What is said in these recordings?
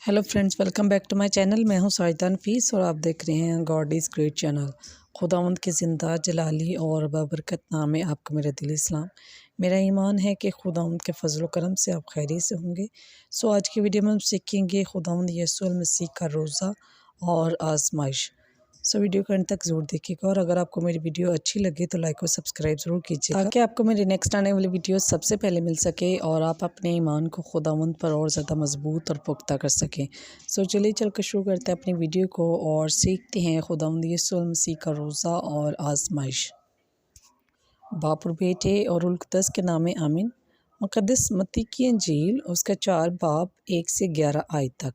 Hello friends, welcome back to my channel. मैं हूं साजिदा नफीस और आप देख रहे हैं गॉड इज़ ग्रेट चैनल। खुदावंद के ज़िंदा जलाली और बाबरकत नाम में आपको मेरा दिली सलाम। मेरा ईमान है कि खुदावंद के फजल व करम से आप खैरियत से होंगे। सो आज की वीडियो में हम सीखेंगे खुदावंद यीशु मसीह का रोज़ा और आजमाइश। सो वीडियो को अंत तक ज़रूर देखिएगा और अगर आपको मेरी वीडियो अच्छी लगे तो लाइक और सब्सक्राइब ज़रूर कीजिएगा ताकि आपको मेरी नेक्स्ट आने वाली वीडियो सबसे पहले मिल सके और आप अपने ईमान को खुदावंद पर और ज़्यादा मजबूत और पुख्ता कर सकें। सो चलिए चलकर शुरू करते हैं अपनी वीडियो को और सीखते हैं खुदावंद यीशु मसीह का रोज़ा और आजमाइश। बाप और बेटे और उलक़ुद्दस के नाम आमीन। मुक़द्दस मत्ती की इंजील उसका 4 बाब 1 से 11 आयत तक।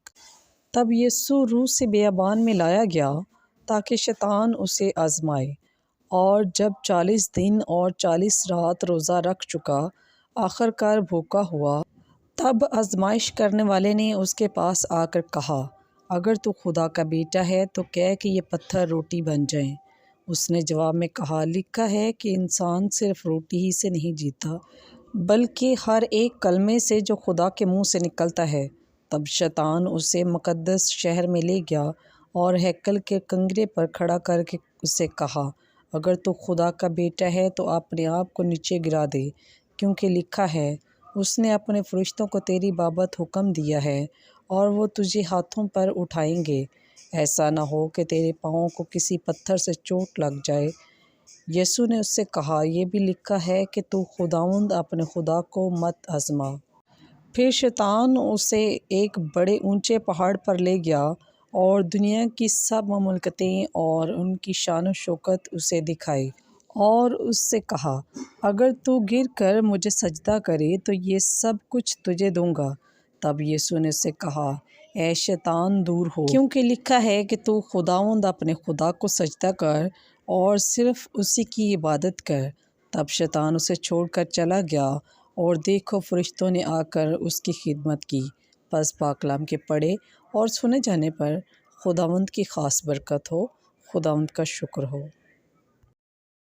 तब यीशु रूह से बियाबान में लाया गया ताकि शैतान उसे आजमाए, और जब 40 दिन और 40 रात रोज़ा रख चुका आखिरकार भूखा हुआ। तब आजमाइश करने वाले ने उसके पास आकर कहा, अगर तू खुदा का बेटा है तो कह कि ये पत्थर रोटी बन जाएं। उसने जवाब में कहा, लिखा है कि इंसान सिर्फ रोटी ही से नहीं जीता बल्कि हर एक कलमे से जो खुदा के मुंह से निकलता है। तब शैतान उसे मुक़द्दस शहर में ले गया और हैकल के कंगरे पर खड़ा करके उससे कहा, अगर तू खुदा का बेटा है तो अपने आप को नीचे गिरा दे, क्योंकि लिखा है, उसने अपने फरिश्तों को तेरी बाबत हुक्म दिया है और वो तुझे हाथों पर उठाएंगे, ऐसा न हो कि तेरे पाँव को किसी पत्थर से चोट लग जाए। यीशु ने उससे कहा, यह भी लिखा है कि तू खुदावंद अपने खुदा को मत आज़मा। फिर शैतान उसे एक बड़े ऊंचे पहाड़ पर ले गया और दुनिया की सब ममलकतें और उनकी शान व शौकत उसे दिखाई और उससे कहा, अगर तू गिर कर मुझे सजदा करे तो ये सब कुछ तुझे दूंगा। तब यीशु ने उससे कहा, ऐ शैतान दूर हो, क्योंकि लिखा है कि तू खुदावंद अपने खुदा को सजदा कर और सिर्फ उसी की इबादत कर। तब शैतान उसे छोड़कर चला गया और देखो, फरिश्तों ने आकर उसकी खिदमत की। बस पाकलाम के पढ़े और सुने जाने पर खुदावंद की ख़ास बरकत हो। खुदावंद का शुक्र हो।